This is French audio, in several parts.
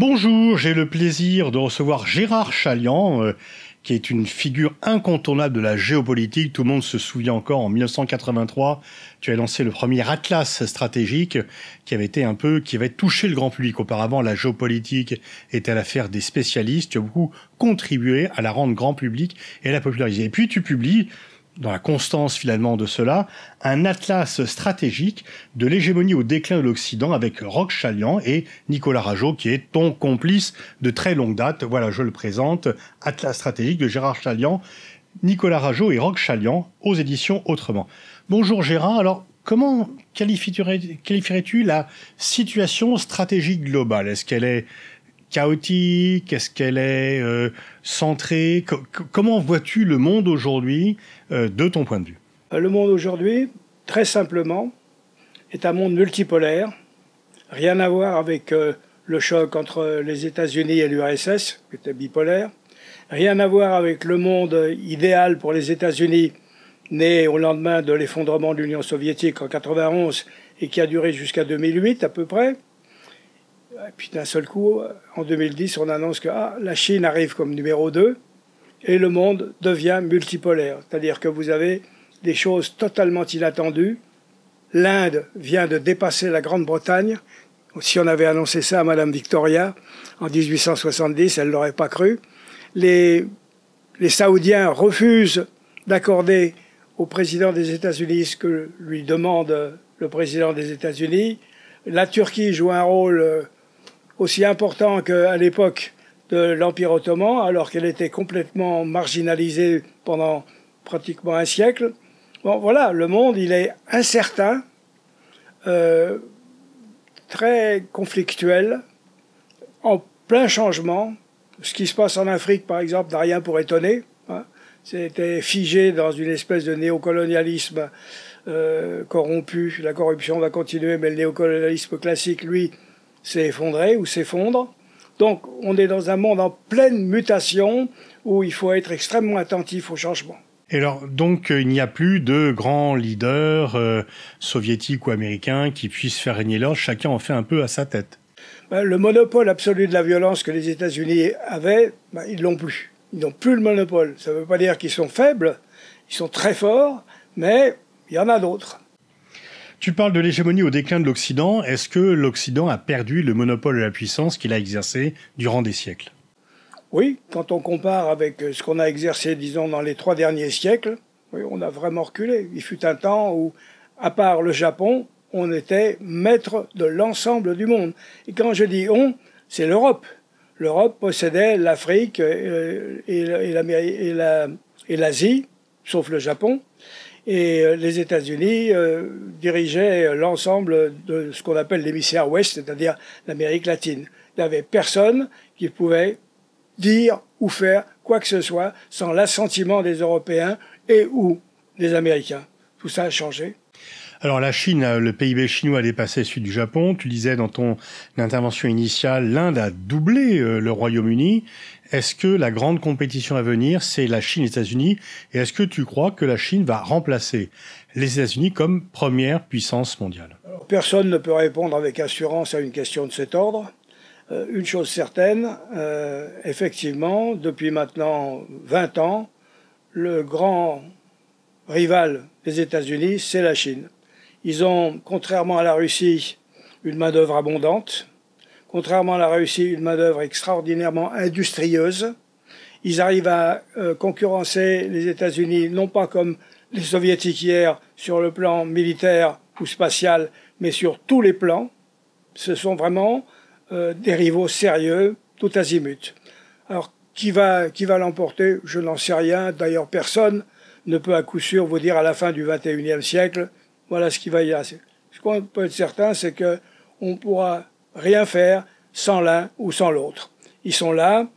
Bonjour, j'ai le plaisir de recevoir Gérard Chaliand, qui est une figure incontournable de la géopolitique. Tout le monde se souvient encore, en 1983, tu as lancé le premier atlas stratégique qui avait touché le grand public. Auparavant, la géopolitique était l'affaire des spécialistes. Tu as beaucoup contribué à la rendre grand public et à la populariser. Et puis tu publies, dans la constance finalement de cela, un atlas stratégique de l'hégémonie au déclin de l'Occident avec Roch Chaliand et Nicolas Rageot, qui est ton complice de très longue date. Voilà, je le présente, atlas stratégique de Gérard Chaliand, Nicolas Rageot et Roch Chaliand aux éditions Autrement. Bonjour Gérard, alors comment qualifierais-tu la situation stratégique globale? Est-ce qu'elle est chaotique? Est-ce qu'elle est centrée? Comment vois-tu le monde aujourd'hui de ton point de vue? Le monde aujourd'hui, très simplement, est un monde multipolaire. Rien à voir avec le choc entre les États-Unis et l'URSS, qui était bipolaire. Rien à voir avec le monde idéal pour les États-Unis, né au lendemain de l'effondrement de l'Union soviétique en 1991 et qui a duré jusqu'à 2008 à peu près. Et puis d'un seul coup, en 2010, on annonce que la Chine arrive comme numéro 2 et le monde devient multipolaire. C'est-à-dire que vous avez des choses totalement inattendues. L'Inde vient de dépasser la Grande-Bretagne. Si on avait annoncé ça à Madame Victoria en 1870, elle ne l'aurait pas cru. Les Saoudiens refusent d'accorder au président des États-Unis ce que lui demande le président des États-Unis. La Turquie joue un rôle aussi important qu'à l'époque de l'Empire ottoman, alors qu'elle était complètement marginalisée pendant pratiquement un siècle. Bon, voilà, le monde, il est incertain, très conflictuel, en plein changement. Ce qui se passe en Afrique, par exemple, n'a rien pour étonner. C'était figé dans une espèce de néocolonialisme corrompu. La corruption va continuer, mais le néocolonialisme classique, lui, s'est effondré ou s'effondre. Donc, on est dans un monde en pleine mutation où il faut être extrêmement attentif au changement. Et alors, donc, il n'y a plus de grands leaders soviétiques ou américains qui puissent faire régner l'ordre. Chacun en fait un peu à sa tête. Le monopole absolu de la violence que les États-Unis avaient, ils l'ont plus. Ils n'ont plus le monopole. Ça ne veut pas dire qu'ils sont faibles, ils sont très forts, mais il y en a d'autres. Tu parles de l'hégémonie au déclin de l'Occident. Est-ce que l'Occident a perdu le monopole de la puissance qu'il a exercé durant des siècles? Oui, quand on compare avec ce qu'on a exercé, disons, dans les 3 derniers siècles, oui, on a vraiment reculé. Il fut un temps où, à part le Japon, on était maître de l'ensemble du monde. Et quand je dis « on », c'est l'Europe. L'Europe possédait l'Afrique et l'Asie, sauf le Japon. Et les États-Unis dirigeaient l'ensemble de ce qu'on appelle l'hémisphère ouest, c'est-à-dire l'Amérique latine. Il n'y avait personne qui pouvait dire ou faire quoi que ce soit sans l'assentiment des Européens et ou des Américains. Tout ça a changé. Alors la Chine, le PIB chinois a dépassé celui du Japon. Tu disais dans ton intervention initiale, l'Inde a doublé le Royaume-Uni. Est-ce que la grande compétition à venir, c'est la Chine et les États-Unis? Et est-ce que tu crois que la Chine va remplacer les États-Unis comme première puissance mondiale? Alors, personne ne peut répondre avec assurance à une question de cet ordre. Une chose certaine, effectivement, depuis maintenant 20 ans, le grand rival des États-Unis, c'est la Chine. Ils ont, contrairement à la Russie, une main-d'œuvre abondante. Contrairement à la Russie, une main-d'œuvre extraordinairement industrieuse. Ils arrivent à concurrencer les États-Unis, non pas comme les Soviétiques hier, sur le plan militaire ou spatial, mais sur tous les plans. Ce sont vraiment des rivaux sérieux, tout azimut. Alors, qui va l'emporter? Je n'en sais rien. D'ailleurs, personne ne peut à coup sûr vous dire à la fin du XXIe siècle, voilà ce qui va y avoir. Ce qu'on peut être certain, c'est qu'on ne pourra rien faire sans l'un ou sans l'autre. Ils sont là.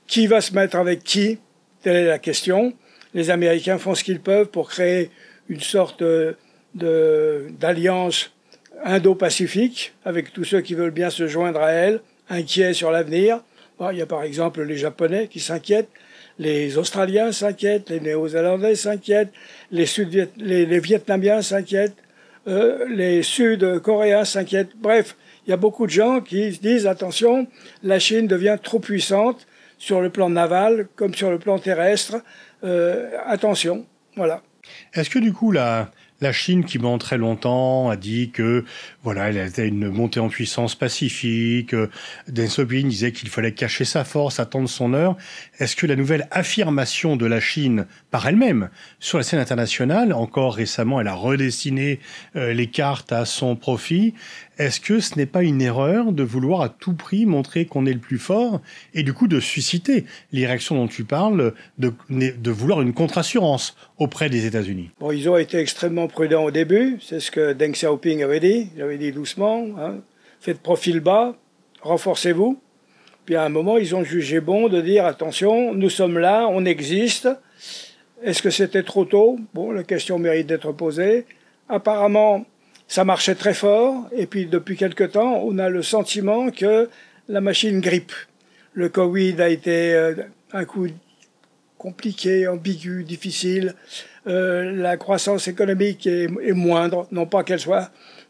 Qui va se mettre avec qui? Telle est la question. Les Américains font ce qu'ils peuvent pour créer une sorte d'alliance indo-pacifique avec tous ceux qui veulent bien se joindre à elle, inquiets sur l'avenir. Bon, il y a par exemple les Japonais qui s'inquiètent, les Australiens s'inquiètent, les Néo-Zélandais s'inquiètent, les Vietnamiens s'inquiètent, les Sud-Coréens s'inquiètent. Bref, Il y a beaucoup de gens qui se disent, attention, la Chine devient trop puissante sur le plan naval comme sur le plan terrestre. Attention, voilà. Est-ce que du coup, la Chine, qui pendant très longtemps a dit que voilà, elle était une montée en puissance pacifique, Deng Xiaoping disait qu'il fallait cacher sa force, attendre son heure. Est-ce que la nouvelle affirmation de la Chine par elle-même sur la scène internationale, encore récemment, elle a redessiné les cartes à son profit. Est-ce que ce n'est pas une erreur de vouloir à tout prix montrer qu'on est le plus fort et du coup de susciter les réactions dont tu parles, de vouloir une contre-assurance auprès des États-Unis? Bon, ils ont été extrêmement prudents au début, c'est ce que Deng Xiaoping avait dit. Il avait dit doucement, hein, faites profil bas, renforcez-vous. Puis à un moment, ils ont jugé bon de dire attention, nous sommes là, on existe. Est-ce que c'était trop tôt? Bon, la question mérite d'être posée. Apparemment, ça marchait très fort, et puis depuis quelque temps, on a le sentiment que la machine grippe. Le Covid a été un coup compliqué, ambigu, difficile. La croissance économique est moindre, non pas qu'elle soit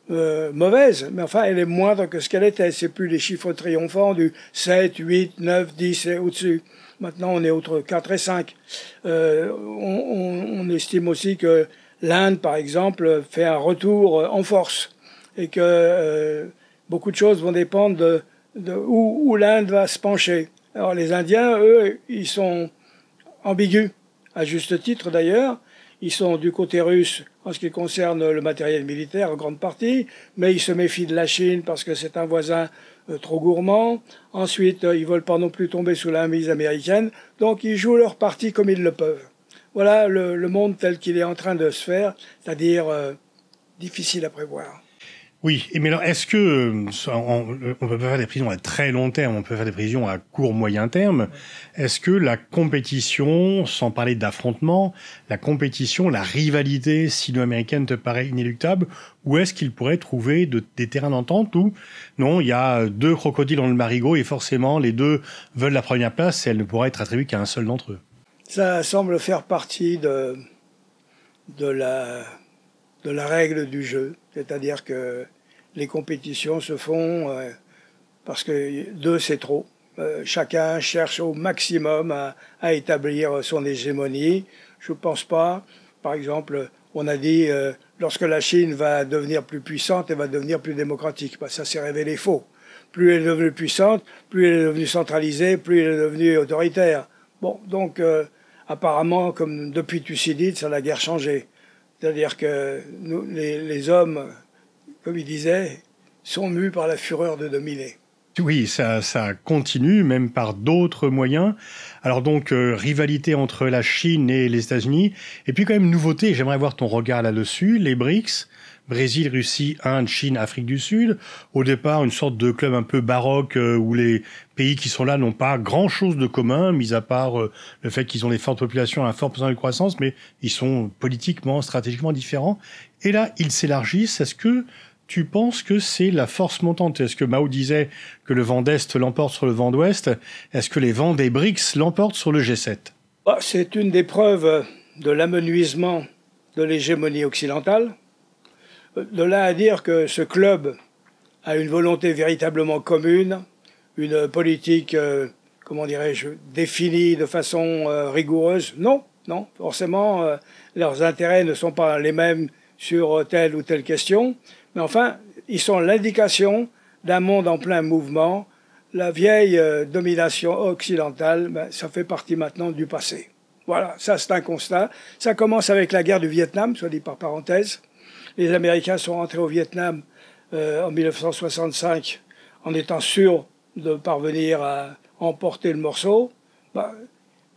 mauvaise, mais enfin elle est moindre que ce qu'elle était. C'est plus les chiffres triomphants du 7, 8, 9, 10 et au-dessus. Maintenant on est entre 4 et 5. On estime aussi que l'Inde, par exemple, fait un retour en force et que beaucoup de choses vont dépendre de où l'Inde va se pencher. Alors les Indiens, eux, ils sont ambigus, à juste titre d'ailleurs. Ils sont du côté russe en ce qui concerne le matériel militaire en grande partie, mais ils se méfient de la Chine parce que c'est un voisin trop gourmand. Ensuite, ils veulent pas non plus tomber sous la mise américaine, donc ils jouent leur partie comme ils le peuvent. Voilà le monde tel qu'il est en train de se faire, c'est-à-dire difficile à prévoir. Oui, mais alors est-ce que on peut pas faire des prévisions à très long terme, on peut faire des prévisions à court moyen terme. Est-ce que la compétition, sans parler d'affrontement, la compétition, la rivalité sino-américaine te paraît inéluctable, ou est-ce qu'il pourrait trouver des terrains d'entente où non, il y a deux crocodiles dans le marigot et forcément les deux veulent la première place et elle ne pourra être attribuée qu'à un seul d'entre eux? Ça semble faire partie de la règle du jeu, c'est-à-dire que les compétitions se font parce que deux, c'est trop. Chacun cherche au maximum à établir son hégémonie. Je ne pense pas, par exemple, on a dit lorsque la Chine va devenir plus puissante, elle va devenir plus démocratique. Ben, ça s'est révélé faux. Plus elle est devenue puissante, plus elle est devenue centralisée, plus elle est devenue autoritaire. Bon, donc apparemment, comme depuis Thucydide, ça n'a guère changé. C'est-à-dire que nous, les hommes, comme il disait, sont mus par la fureur de dominer. Oui, ça continue, même par d'autres moyens. Alors donc, rivalité entre la Chine et les États-Unis. Et puis quand même, nouveauté, j'aimerais voir ton regard là-dessus, les BRICS, Brésil, Russie, Inde, Chine, Afrique du Sud. Au départ, une sorte de club un peu baroque où les pays qui sont là n'ont pas grand-chose de commun, mis à part le fait qu'ils ont des fortes populations, un fort potentiel de croissance, mais ils sont politiquement, stratégiquement différents. Et là, ils s'élargissent. Est-ce que tu penses que c'est la force montante? Est-ce que Mao disait que le vent d'Est l'emporte sur le vent d'Ouest? Est-ce que les vents des BRICS l'emportent sur le G7? C'est une des preuves de l'amenuisement de l'hégémonie occidentale. De là à dire que ce club a une volonté véritablement commune, une politique, comment dirais-je, définie de façon rigoureuse, non, forcément, leurs intérêts ne sont pas les mêmes sur telle ou telle question, mais enfin, ils sont l'indication d'un monde en plein mouvement. La vieille domination occidentale, ça fait partie maintenant du passé. Voilà, ça c'est un constat. Ça commence avec la guerre du Vietnam, soit dit par parenthèse. Les Américains sont rentrés au Vietnam en 1965 en étant sûrs de parvenir à emporter le morceau.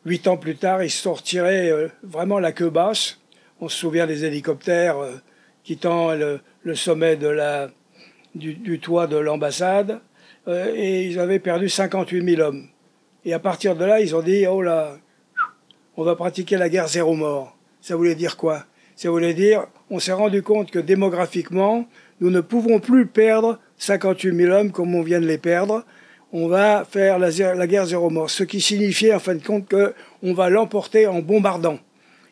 8 ans plus tard, ils se sont retirés vraiment la queue basse. On se souvient des hélicoptères quittant le sommet du toit de l'ambassade. Et ils avaient perdu 58 000 hommes. Et à partir de là, ils ont dit, oh là, on va pratiquer la guerre zéro mort. Ça voulait dire quoi? Ça voulait dire, on s'est rendu compte que démographiquement, nous ne pouvons plus perdre 58 000 hommes comme on vient de les perdre. On va faire la guerre zéro mort. Ce qui signifiait en fin de compte qu'on va l'emporter en bombardant.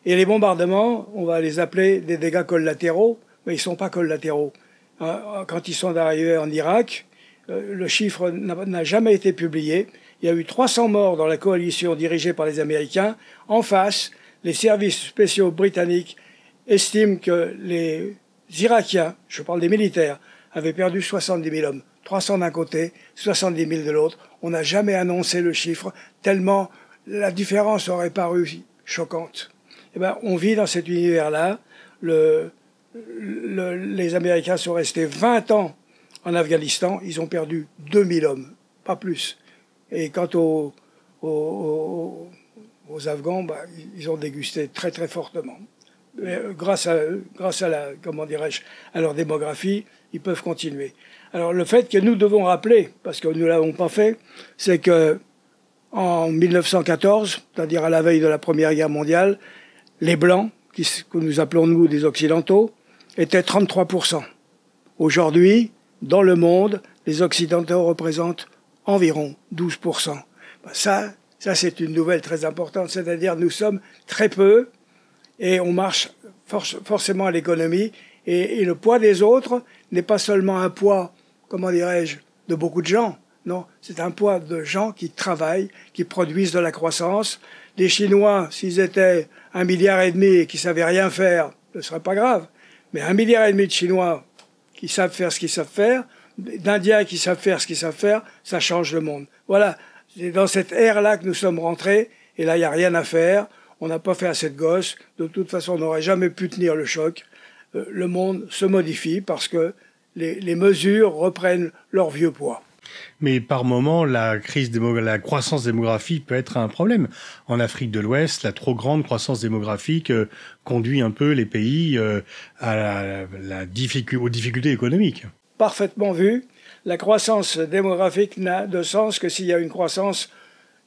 Et les bombardements, on va les appeler des dégâts collatéraux, mais ils ne sont pas collatéraux. Quand ils sont arrivés en Irak, le chiffre n'a jamais été publié. Il y a eu 300 morts dans la coalition dirigée par les Américains. En face, les services spéciaux britanniques estiment que les Irakiens, je parle des militaires, avaient perdu 70 000 hommes. 300 d'un côté, 70 000 de l'autre. On n'a jamais annoncé le chiffre, tellement la différence aurait paru choquante. Eh ben, on vit dans cet univers-là. Les Américains sont restés 20 ans en Afghanistan. Ils ont perdu 2000 hommes, pas plus. Et quant aux Afghans, bah, ils ont dégusté très très fortement. Mais grâce à la, comment dirais-je, à leur démographie, ils peuvent continuer. Alors le fait que nous devons rappeler, parce que nous ne l'avons pas fait, c'est que en 1914, c'est-à-dire à la veille de la Première Guerre mondiale, les Blancs, que nous appelons nous des Occidentaux, étaient 33%. Aujourd'hui, dans le monde, les Occidentaux représentent environ 12%. Ça c'est une nouvelle très importante, c'est-à-dire nous sommes très peu et on marche forcément à l'économie et le poids des autres n'est pas seulement un poids, comment dirais-je, de beaucoup de gens. Non, c'est un poids de gens qui travaillent, qui produisent de la croissance. Les Chinois, s'ils étaient 1,5 milliard et qui savaient rien faire, ce serait pas grave. Mais 1,5 milliard de Chinois qui savent faire ce qu'ils savent faire, d'Indiens qui savent faire ce qu'ils savent faire, ça change le monde. Voilà, c'est dans cette ère-là que nous sommes rentrés, et là, il n'y a rien à faire. On n'a pas fait assez de gosses. De toute façon, on n'aurait jamais pu tenir le choc. Le monde se modifie parce que les mesures reprennent leur vieux poids. Mais par moment, la croissance démographique peut être un problème. En Afrique de l'Ouest, la trop grande croissance démographique conduit un peu les pays aux difficultés économiques. Parfaitement vu. La croissance démographique n'a de sens que s'il y a une croissance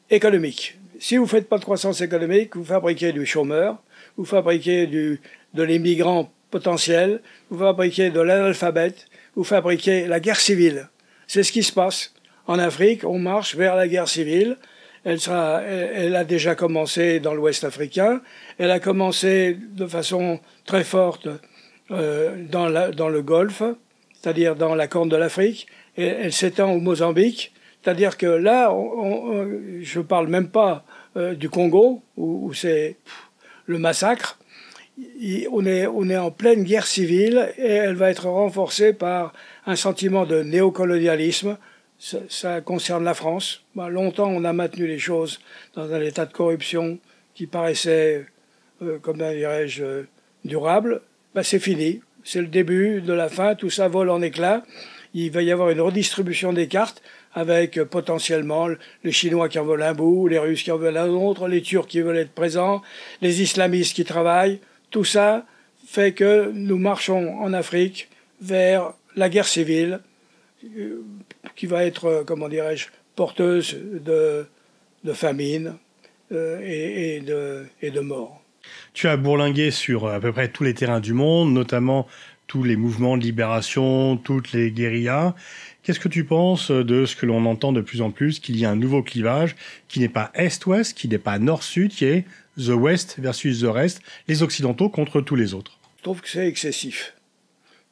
économique. Si vous ne faites pas de croissance économique, vous fabriquez du chômeur, vous fabriquez de l'immigrant potentiel, vous fabriquez de l'analphabète, vous fabriquez la guerre civile. C'est ce qui se passe. En Afrique, on marche vers la guerre civile. Elle a déjà commencé dans l'Ouest africain. Elle a commencé de façon très forte dans le Golfe, c'est-à-dire dans la Corne de l'Afrique. Et elle s'étend au Mozambique. C'est-à-dire que là, je ne parle même pas du Congo, où c'est le massacre. On est en pleine guerre civile et elle va être renforcée par un sentiment de néocolonialisme. Ça concerne la France. Longtemps, on a maintenu les choses dans un état de corruption qui paraissait, comment dirais-je, durable. C'est fini. C'est le début de la fin. Tout ça vole en éclats. Il va y avoir une redistribution des cartes avec potentiellement les Chinois qui en veulent un bout, les Russes qui en veulent un autre, les Turcs qui veulent être présents, les islamistes qui travaillent. Tout ça fait que nous marchons en Afrique vers la guerre civile qui va être, comment dirais-je, porteuse de famine et de mort. Tu as bourlingué sur à peu près tous les terrains du monde, notamment tous les mouvements de libération, toutes les guérillas. Qu'est-ce que tu penses de ce que l'on entend de plus en plus, qu'il y a un nouveau clivage qui n'est pas Est-Ouest, qui n'est pas Nord-Sud, qui est The West versus The Rest, les Occidentaux contre tous les autres? Je trouve que c'est excessif.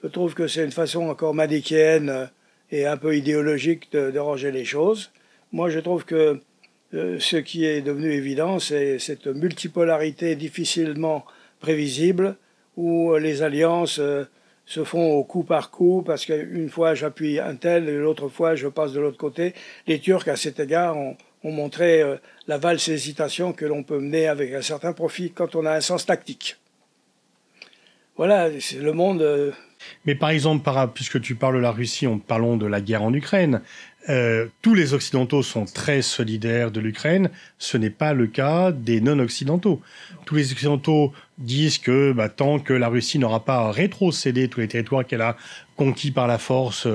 Je trouve que c'est une façon encore manichéenne et un peu idéologique de ranger les choses. Moi, je trouve que ce qui est devenu évident, c'est cette multipolarité difficilement prévisible où les alliances se font au coup par coup parce qu'une fois j'appuie un tel et l'autre fois je passe de l'autre côté. Les Turcs, à cet égard, ont montré la valse hésitation que l'on peut mener avec un certain profit quand on a un sens tactique. Voilà, c'est le monde... Mais par exemple, puisque tu parles de la Russie, parlons de la guerre en Ukraine. Tous les Occidentaux sont très solidaires de l'Ukraine. Ce n'est pas le cas des non-Occidentaux. Tous les Occidentaux disent que tant que la Russie n'aura pas rétrocédé tous les territoires qu'elle a conquis par la force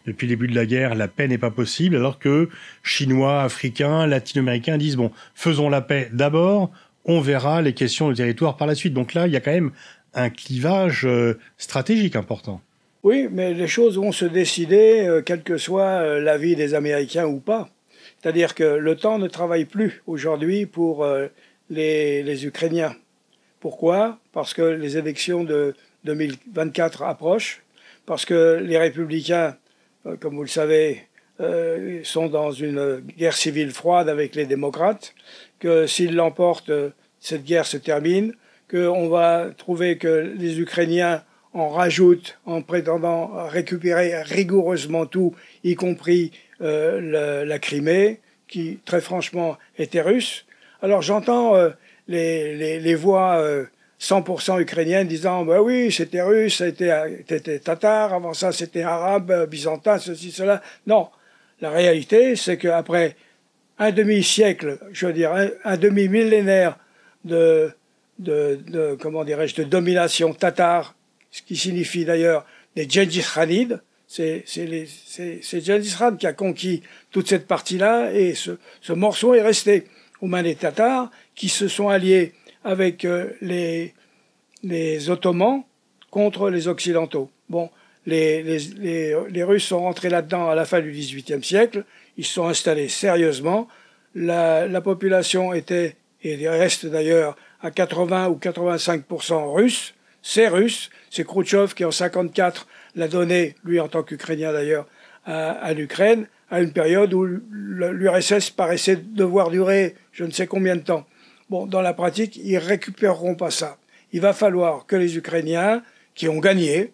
depuis le début de la guerre, la paix n'est pas possible. Alors que Chinois, Africains, Latino-Américains disent faisons la paix d'abord, on verra les questions de territoire par la suite. Donc là, il y a quand même un clivage stratégique important. Oui, mais les choses vont se décider, quel que soit l'avis des Américains ou pas. C'est-à-dire que le temps ne travaille plus aujourd'hui pour les Ukrainiens. Pourquoi? Parce que les élections de 2024 approchent, parce que les républicains, comme vous le savez, sont dans une guerre civile froide avec les démocrates, que s'ils l'emportent, cette guerre se termine, qu'on va trouver que les Ukrainiens en rajoutent en prétendant récupérer rigoureusement tout, y compris la Crimée, qui très franchement était russe. Alors j'entends les voix 100% ukrainiennes disant bah oui, c'était russe, c'était tatar, avant ça c'était arabe, byzantin, ceci, cela. Non, la réalité c'est qu'après un demi-siècle, je veux dire un demi-millénaire comment dirais-je, de domination tatare, ce qui signifie d'ailleurs des Gengis Khanides, c'est Gengis Khan qui a conquis toute cette partie-là, et ce morceau est resté aux mains des Tatars, qui se sont alliés avec les Ottomans contre les Occidentaux. Bon, les Russes sont rentrés là-dedans à la fin du XVIIIe siècle, ils se sont installés sérieusement, la population était, et reste d'ailleurs, à 80 ou 85% russe, c'est Khrouchtchev qui en 54 l'a donné, lui en tant qu'Ukrainien d'ailleurs, à l'Ukraine, à une période où l'URSS paraissait devoir durer je ne sais combien de temps. Bon, dans la pratique, ils récupéreront pas ça. Il va falloir que les Ukrainiens, qui ont gagné,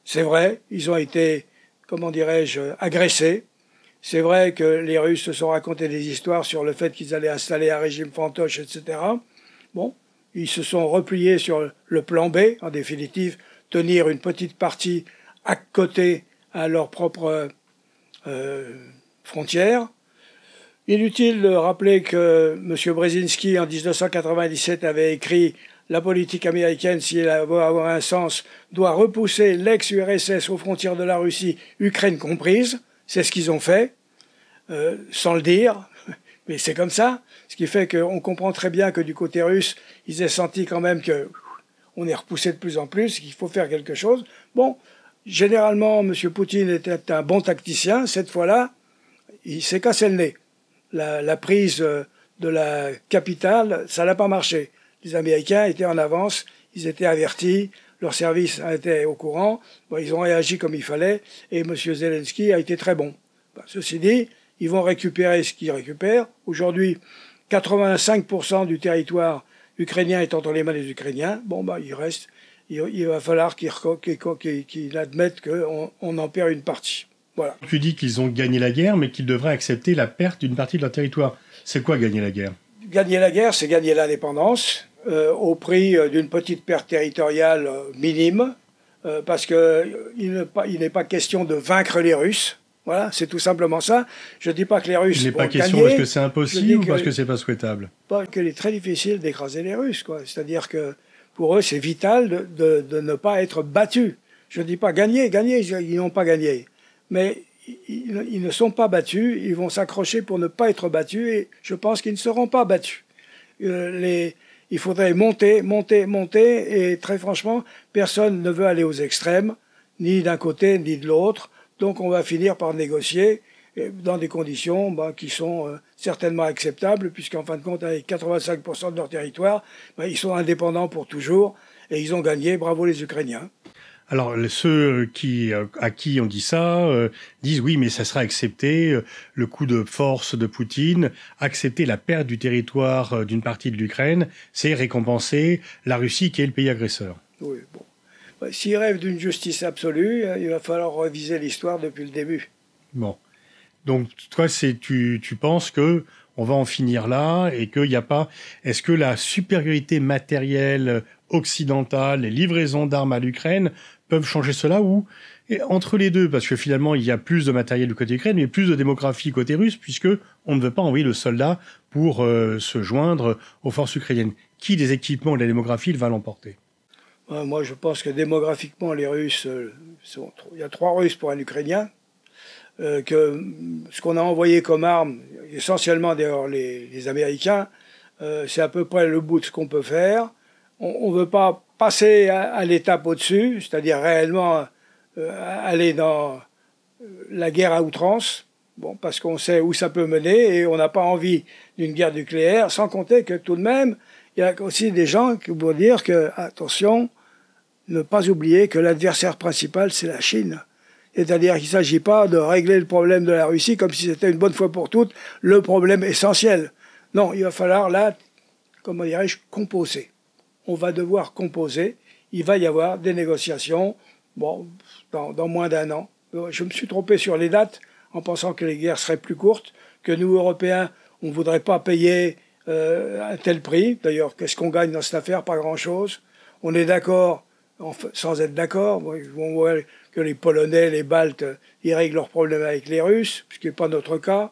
c'est vrai, ils ont été, comment dirais-je, agressés. C'est vrai que les Russes se sont racontés des histoires sur le fait qu'ils allaient installer un régime fantoche, etc. Bon, ils se sont repliés sur le plan B, en définitive, tenir une petite partie à côté à leur propre frontières. Inutile de rappeler que M. Brzezinski, en 1997, avait écrit « La politique américaine, si elle veut avoir un sens, doit repousser l'ex-URSS aux frontières de la Russie, Ukraine comprise ». C'est ce qu'ils ont fait, sans le dire, mais c'est comme ça. Ce qui fait qu'on comprend très bien que du côté russe, ils aient senti quand même qu'on est repoussé de plus en plus, qu'il faut faire quelque chose. Bon, généralement, M. Poutine était un bon tacticien. Cette fois-là, il s'est cassé le nez. La prise de la capitale, ça n'a pas marché. Les Américains étaient en avance, ils étaient avertis, leurs services étaient au courant, bon, ils ont réagi comme il fallait, et M. Zelensky a été très bon. Ceci dit, ils vont récupérer ce qu'ils récupèrent. Aujourd'hui, 85% du territoire ukrainien est entre les mains des Ukrainiens. Bon, il va falloir qu'ils admettent qu'on en perd une partie. Voilà. Tu dis qu'ils ont gagné la guerre, mais qu'ils devraient accepter la perte d'une partie de leur territoire. C'est quoi gagner la guerre? Gagner la guerre, c'est gagner l'indépendance, au prix d'une petite perte territoriale minime, parce qu'il n'est pas question de vaincre les Russes. Voilà, c'est tout simplement ça. Je ne dis pas que les Russes vont gagner. Il n'est pas question parce que c'est impossible ou parce que c'est pas souhaitable? Parce qu'il est très difficile d'écraser les Russes, quoi. C'est-à-dire que pour eux, c'est vital de ne pas être battus. Je ne dis pas gagner, ils n'ont pas gagné. Mais ils ne sont pas battus, ils vont s'accrocher pour ne pas être battus, et je pense qu'ils ne seront pas battus. Il faudrait monter, et très franchement, personne ne veut aller aux extrêmes, ni d'un côté, ni de l'autre. Donc on va finir par négocier dans des conditions qui sont certainement acceptables, puisqu'en fin de compte, avec 85% de leur territoire, ils sont indépendants pour toujours, et ils ont gagné, bravo les Ukrainiens. Alors ceux à qui on dit ça disent oui, mais ça sera accepté, le coup de force de Poutine, accepter la perte du territoire d'une partie de l'Ukraine, c'est récompenser la Russie qui est le pays agresseur. Oui, bon. S'ils rêvent d'une justice absolue, il va falloir reviser l'histoire depuis le début. Bon. Donc toi, tu penses que on va en finir là et qu'il n'y a pas... Est-ce que la supériorité matérielle occidentale, les livraisons d'armes à l'Ukraine peuvent changer cela, ou entre les deux, parce que finalement il y a plus de matériel du côté ukrainien, mais plus de démographie côté russe, puisque on ne veut pas envoyer de soldats pour se joindre aux forces ukrainiennes. Qui des équipements et de la démographie va l'emporter? Moi, je pense que démographiquement, les Russes, il y a 3 Russes pour un Ukrainien. Que ce qu'on a envoyé comme armes, essentiellement d'ailleurs les Américains, c'est à peu près le bout de ce qu'on peut faire. On ne veut pas passer à l'étape au-dessus, c'est-à-dire réellement aller dans la guerre à outrance, bon, parce qu'on sait où ça peut mener et on n'a pas envie d'une guerre nucléaire, sans compter que tout de même, il y a aussi des gens qui vont dire que, attention, ne pas oublier que l'adversaire principal, c'est la Chine. C'est-à-dire qu'il ne s'agit pas de régler le problème de la Russie comme si c'était une bonne fois pour toutes le problème essentiel. Non, il va falloir là, comment dirais-je, composer. On va devoir composer. Il va y avoir des négociations dans moins d'1 an. Je me suis trompé sur les dates en pensant que les guerres seraient plus courtes, que nous, Européens, on ne voudrait pas payer un tel prix. D'ailleurs, qu'est-ce qu'on gagne dans cette affaire? Pas grand-chose. On est d'accord, sans être d'accord. On voit que les Polonais, les Baltes, ils règlent leurs problèmes avec les Russes, ce qui n'est pas notre cas.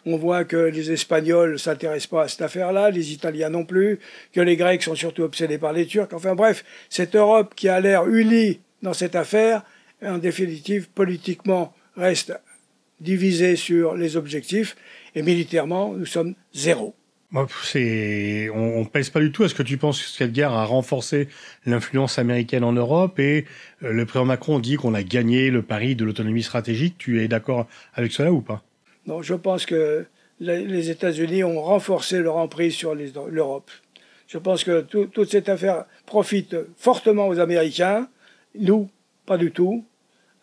On voit que les Espagnols ne s'intéressent pas à cette affaire-là, les Italiens non plus, que les Grecs sont surtout obsédés par les Turcs. Enfin bref, cette Europe qui a l'air unie dans cette affaire, en définitive, politiquement, reste divisée sur les objectifs, et militairement, nous sommes zéro. On pèse pas du tout. Est-ce que tu penses que cette guerre a renforcé l'influence américaine en Europe? Et le président Macron dit qu'on a gagné le pari de l'autonomie stratégique. Tu es d'accord avec cela ou pas? Non, je pense que les États-Unis ont renforcé leur emprise sur l'Europe. Je pense que toute cette affaire profite fortement aux Américains. Nous, pas du tout.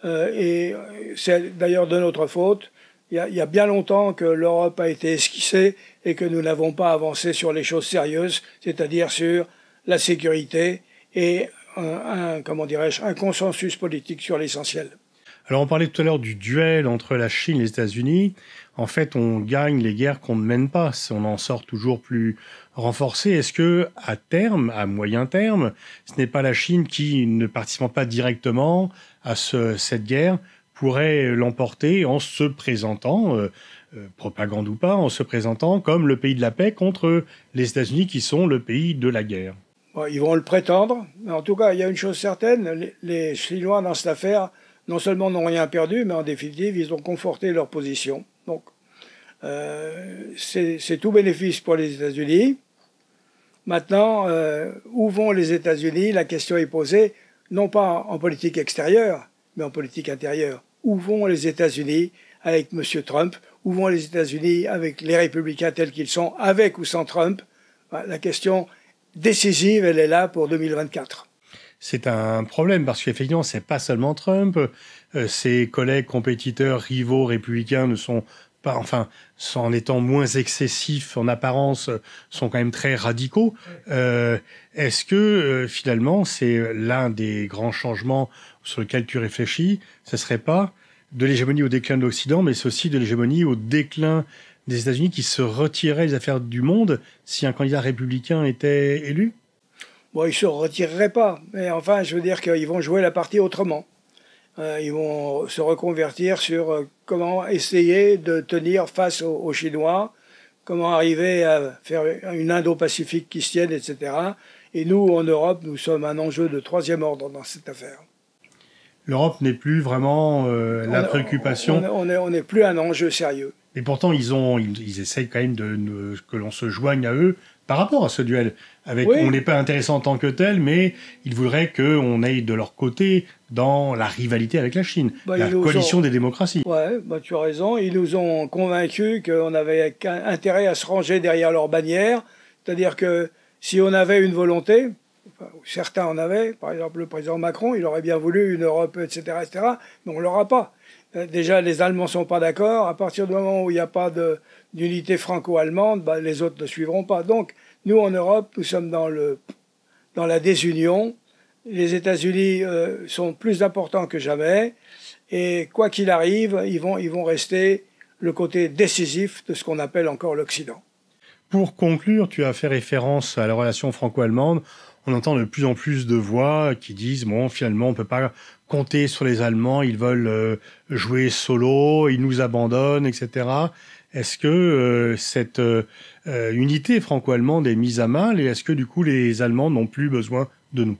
Et c'est d'ailleurs de notre faute. Il y a bien longtemps que l'Europe a été esquissée et que nous n'avons pas avancé sur les choses sérieuses, c'est-à-dire sur la sécurité et un consensus politique sur l'essentiel. Alors on parlait tout à l'heure du duel entre la Chine et les États-Unis. En fait, on gagne les guerres qu'on ne mène pas. On en sort toujours plus renforcé. Est-ce que, à terme, à moyen terme, ce n'est pas la Chine qui, ne participant pas directement à cette guerre, pourrait l'emporter en se présentant, propagande ou pas, en se présentant comme le pays de la paix contre les États-Unis qui sont le pays de la guerre? Ils vont le prétendre. Mais en tout cas, il y a une chose certaine, les Chinois, dans cette affaire, non seulement n'ont rien perdu, mais en définitive, ils ont conforté leur position. Donc, c'est tout bénéfice pour les États-Unis. Maintenant, où vont les États-Unis? La question est posée, non pas en politique extérieure, mais en politique intérieure. Où vont les États-Unis avec M. Trump? Où vont les États-Unis avec les républicains tels qu'ils sont, avec ou sans Trump? La question décisive, elle est là pour 2024. C'est un problème parce qu'effectivement, c'est pas seulement Trump. Ses collègues, compétiteurs, rivaux républicains ne sont pas, enfin, en étant moins excessifs en apparence, sont quand même très radicaux. Est-ce que finalement, c'est l'un des grands changements sur lequel tu réfléchis? Ce serait pas de l'hégémonie au déclin de l'Occident, mais c'est aussi de l'hégémonie au déclin des États-Unis qui se retiraient des affaires du monde si un candidat républicain était élu? Bon, ils ne se retireraient pas, mais enfin, je veux dire qu'ils vont jouer la partie autrement. Ils vont se reconvertir sur comment essayer de tenir face aux Chinois, comment arriver à faire une Indo-Pacifique qui se tienne, etc. Et nous, en Europe, nous sommes un enjeu de troisième ordre dans cette affaire. L'Europe n'est plus vraiment la préoccupation. On n'est plus un enjeu sérieux. Et pourtant, ils essayent quand même que l'on se joigne à eux par rapport à ce duel. Oui. On n'est pas intéressant en tant que tel, mais ils voudraient qu'on aille de leur côté dans la rivalité avec la Chine, la coalition des démocraties. Oui, tu as raison. Ils nous ont convaincus qu'on avait intérêt à se ranger derrière leur bannière. C'est-à-dire que si on avait une volonté, certains en avaient, par exemple le président Macron, il aurait bien voulu une Europe, etc., mais on ne l'aura pas. Déjà, les Allemands ne sont pas d'accord. À partir du moment où il n'y a pas d'unité franco-allemande, les autres ne suivront pas. Donc, nous, en Europe, nous sommes dans la désunion. Les États-Unis sont plus importants que jamais. Et quoi qu'il arrive, ils vont rester le côté décisif de ce qu'on appelle encore l'Occident. Pour conclure, tu as fait référence à la relation franco-allemande. On entend de plus en plus de voix qui disent bon, finalement, on ne peut pas compter sur les Allemands, ils veulent jouer solo, ils nous abandonnent, etc. Est-ce que cette unité franco-allemande est mise à mal et est-ce que du coup les Allemands n'ont plus besoin de nous?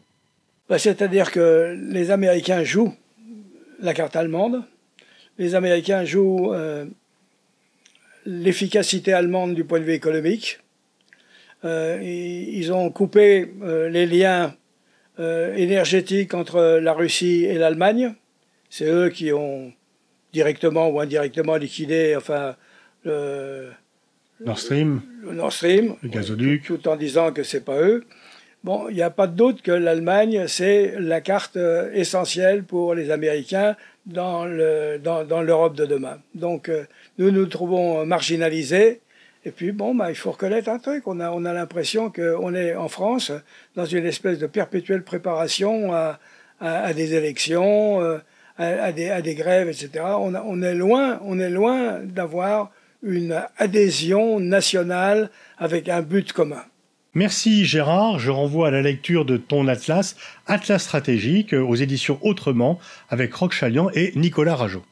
C'est-à-dire que les Américains jouent la carte allemande, les Américains jouent l'efficacité allemande du point de vue économique. Ils ont coupé les liens énergétiques entre la Russie et l'Allemagne. C'est eux qui ont directement ou indirectement liquidé Nord Stream, le Nord Stream, le gazoduc, tout en disant que c'est pas eux. Bon, il n'y a pas de doute que l'Allemagne, c'est la carte essentielle pour les Américains dans l'Europe de demain. Donc, nous nous trouvons marginalisés. Et puis, bon, il faut reconnaître un truc. On a l'impression qu'on est en France dans une espèce de perpétuelle préparation à des élections, à des grèves, etc. On est loin d'avoir une adhésion nationale avec un but commun. Merci Gérard, je renvoie à la lecture de ton atlas, Atlas stratégique, aux éditions Autrement, avec Roch Chaliand et Nicolas Rageot.